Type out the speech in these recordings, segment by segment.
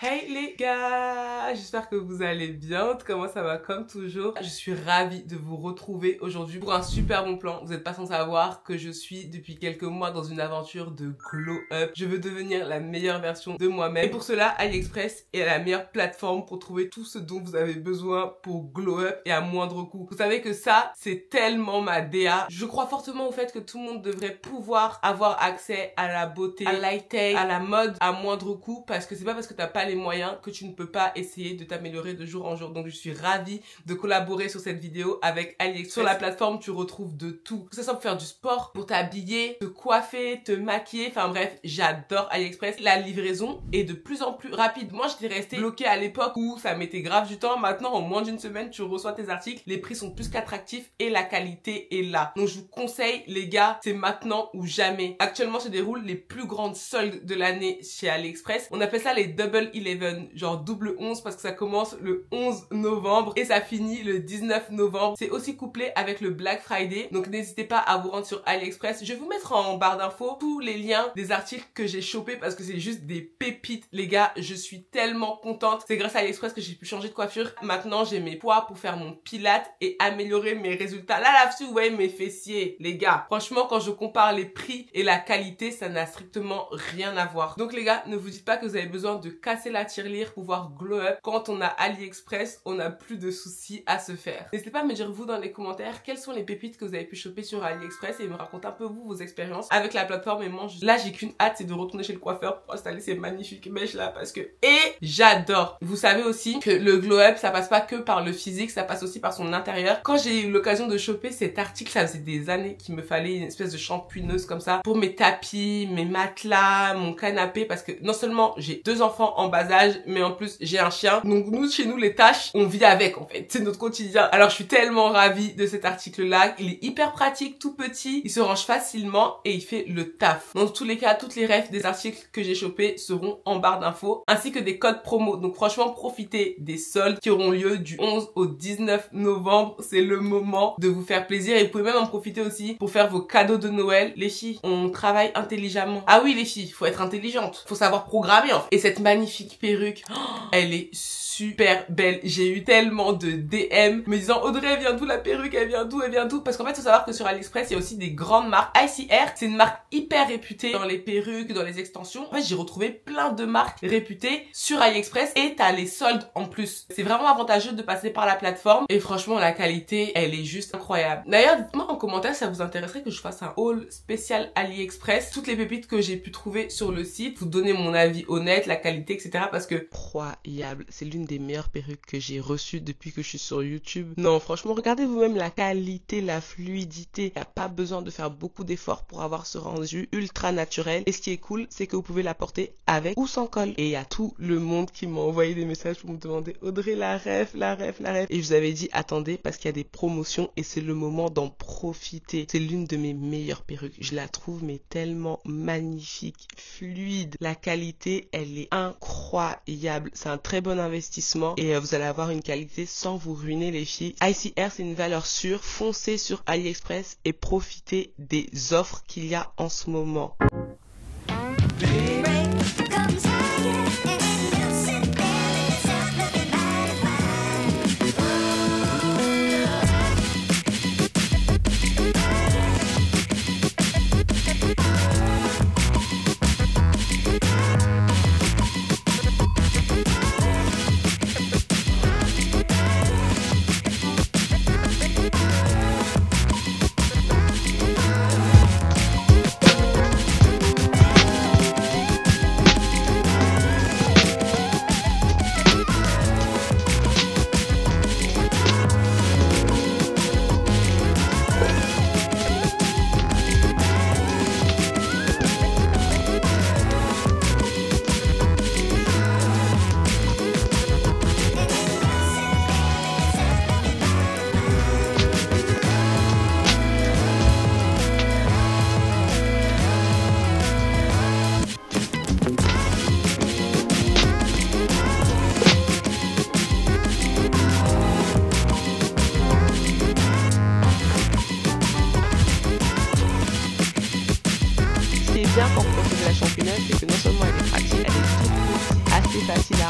Hey les gars, j'espère que vous allez bien. Comment ça va? Comme toujours, je suis ravie de vous retrouver aujourd'hui pour un super bon plan. Vous n'êtes pas sans savoir que je suis depuis quelques mois dans une aventure de glow up. Je veux devenir la meilleure version de moi-même. Et pour cela, AliExpress est la meilleure plateforme pour trouver tout ce dont vous avez besoin pour glow up et à moindre coût. Vous savez que ça, c'est tellement ma DA. Je crois fortement au fait que tout le monde devrait pouvoir avoir accès à la beauté, à l'high-tech, à la mode à moindre coût, parce que c'est pas parce que t'as pas les moyens que tu ne peux pas essayer de t'améliorer de jour en jour. Donc je suis ravie de collaborer sur cette vidéo avec AliExpress. Sur la plateforme, tu retrouves de tout. Que ce soit pour faire du sport, pour t'habiller, te coiffer, te maquiller, enfin bref, j'adore AliExpress. La livraison est de plus en plus rapide. Moi, j'étais restée bloquée à l'époque où ça mettait grave du temps. Maintenant, en moins d'une semaine, tu reçois tes articles. Les prix sont plus qu'attractifs et la qualité est là. Donc je vous conseille, les gars, c'est maintenant ou jamais. Actuellement se déroulent les plus grandes soldes de l'année chez AliExpress. On appelle ça les Double 11, genre double 11, parce que ça commence le 11 novembre et ça finit le 19 novembre. C'est aussi couplé avec le Black Friday, donc n'hésitez pas à vous rendre sur AliExpress. Je vais vous mettre en barre d'infos tous les liens des articles que j'ai chopés parce que c'est juste des pépites, les gars. Je suis tellement contente. C'est grâce à AliExpress que j'ai pu changer de coiffure. Maintenant, j'ai mes poids pour faire mon pilate et améliorer mes résultats. Là-dessus, vous voyez mes fessiers, les gars. Franchement, quand je compare les prix et la qualité, ça n'a strictement rien à voir. Donc les gars, ne vous dites pas que vous avez besoin de casser la tirelire pour pouvoir glow up. Quand on a AliExpress, on n'a plus de soucis à se faire. N'hésitez pas à me dire vous dans les commentaires quelles sont les pépites que vous avez pu choper sur AliExpress et me raconter un peu vous vos expériences avec la plateforme. Et moi, là, j'ai qu'une hâte, c'est de retourner chez le coiffeur pour installer ces magnifiques mèches là parce que j'adore. Vous savez aussi que le glow up, ça passe pas que par le physique, ça passe aussi par son intérieur. Quand j'ai eu l'occasion de choper cet article, ça faisait des années qu'il me fallait une espèce de shampooineuse comme ça pour mes tapis, mes matelas, mon canapé, parce que non seulement j'ai 2 enfants en bas âge, mais en plus j'ai un chien. Donc nous, chez nous, les tâches, on vit avec en fait. C'est notre quotidien. Alors je suis tellement ravie de cet article-là. Il est hyper pratique, tout petit, il se range facilement et il fait le taf. Dans tous les cas, toutes les refs des articles que j'ai chopés seront en barre d'infos, ainsi que des codes promo. Donc franchement, profitez des soldes qui auront lieu du 11 au 19 novembre. C'est le moment de vous faire plaisir et vous pouvez même en profiter aussi pour faire vos cadeaux de Noël. Les filles, on travaille intelligemment. Ah oui, les filles, faut être intelligente. Faut savoir programmer en fait. Et cette magnifique perruque, elle est super belle. J'ai eu tellement de DM me disant Audrey, elle vient d'où la perruque, elle vient d'où, parce qu'en fait, faut savoir que sur AliExpress, il y a aussi des grandes marques. ICR, c'est une marque hyper réputée dans les perruques, dans les extensions. En fait, j'ai retrouvé plein de marques réputées sur AliExpress et t'as les soldes en plus. C'est vraiment avantageux de passer par la plateforme et franchement, la qualité, elle est juste incroyable. D'ailleurs, dites-moi en commentaire si ça vous intéresserait que je fasse un haul spécial AliExpress. Toutes les pépites que j'ai pu trouver sur le site, vous donner mon avis honnête, la qualité, etc. parce que incroyable, c'est l'une des meilleures perruques que j'ai reçues depuis que je suis sur YouTube. Non, franchement, regardez vous-même la qualité, la fluidité. Il n'y a pas besoin de faire beaucoup d'efforts pour avoir ce rendu ultra naturel. Et ce qui est cool, c'est que vous pouvez la porter avec ou sans col. Et il y a tout le monde qui m'a envoyé des messages pour me demander Audrey, la ref. Et je vous avais dit attendez parce qu'il y a des promotions et c'est le moment d'en profiter. C'est l'une de mes meilleures perruques. Je la trouve mais tellement magnifique, fluide. La qualité, elle est incroyable. C'est un très bon investissement et vous allez avoir une qualité sans vous ruiner les filles. ICR, c'est une valeur sûre. Foncez sur AliExpress et profitez des offres qu'il y a en ce moment.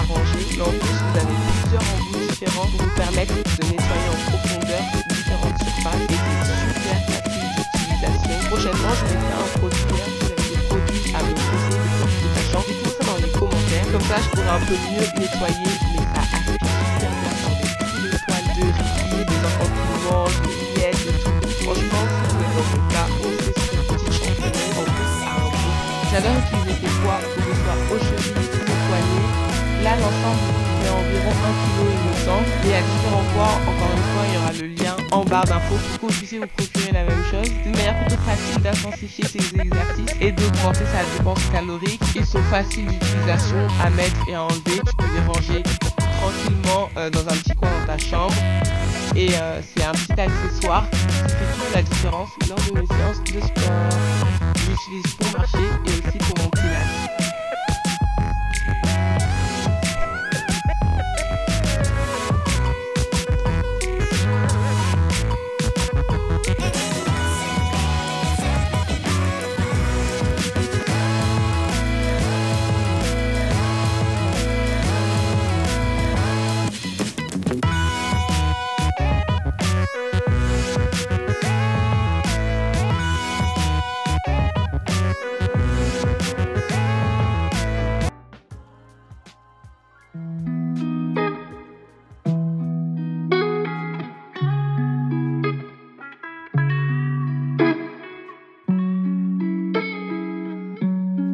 ranger. Mais en plus, vous avez plusieurs embouts différents pour vous permettre de nettoyer en profondeur différentes surfaces et c'est super facile d'utilisation. Prochainement, je vais faire un produit. Si vous avez des produits à me conseiller, des produits de sachant, dites-moi ça dans les commentaires. Comme ça, je pourrai un peu mieux nettoyer, mais ça aspire super bien avec tous les poils de riz, des enfants qui mangent, des miettes, de tout. Franchement, si vous êtes dans mon cas, on fait cette petite champignon en plus à un bout. J'adore utiliser ces poids, que ce soit aux chevilles ou aux poignets. Là, l'ensemble fait environ 1 kg, il me semble. Et à différents poids, encore une fois, il y aura le lien en barre d'infos pour que vous puissiez vous procurer la même chose. C'est une manière plutôt facile d'intensifier ces exercices et d'augmenter sa dépense calorique. Ils sont faciles d'utilisation à mettre et à enlever. Tu peux les ranger tranquillement dans un petit coin dans ta chambre. Et c'est un petit accessoire qui fait toute la différence lors de mes séances de sport. Je l'utilise pour marcher et aussi pour mon pilates.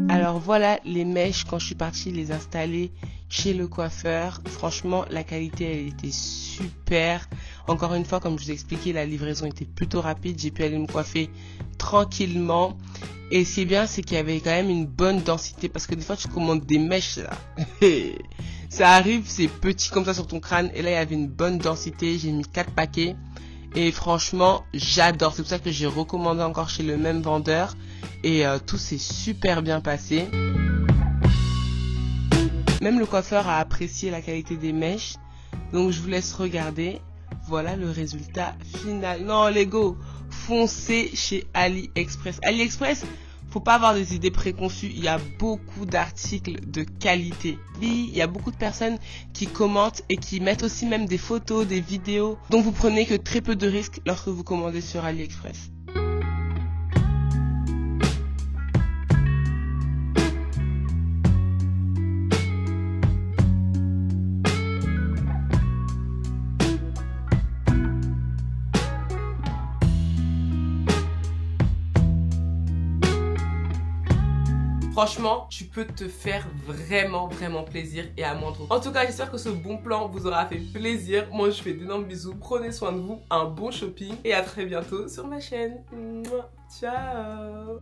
Alors voilà les mèches quand je suis partie les installer chez le coiffeur. Franchement, la qualité elle était super. Encore une fois, comme je vous ai expliqué, la livraison était plutôt rapide. J'ai pu aller me coiffer tranquillement. Et ce qui est bien, c'est qu'il y avait quand même une bonne densité. Parce que des fois, tu commandes des mèches là. Ça arrive, c'est petit comme ça sur ton crâne. Et là, il y avait une bonne densité. J'ai mis 4 paquets. Et franchement, j'adore. C'est pour ça que j'ai recommandé encore chez le même vendeur. Et tout s'est super bien passé. Même le coiffeur a apprécié la qualité des mèches. Donc je vous laisse regarder. Voilà le résultat final. Non les go, foncez chez AliExpress. AliExpress, faut pas avoir des idées préconçues. Il y a beaucoup d'articles de qualité. Il y a beaucoup de personnes qui commentent et qui mettent aussi même des photos, des vidéos. Donc vous prenez que très peu de risques lorsque vous commandez sur AliExpress. Franchement, tu peux te faire vraiment plaisir et à moindre coût. En tout cas, j'espère que ce bon plan vous aura fait plaisir. Moi, je fais d'énormes bisous. Prenez soin de vous, un bon shopping et à très bientôt sur ma chaîne. Ciao.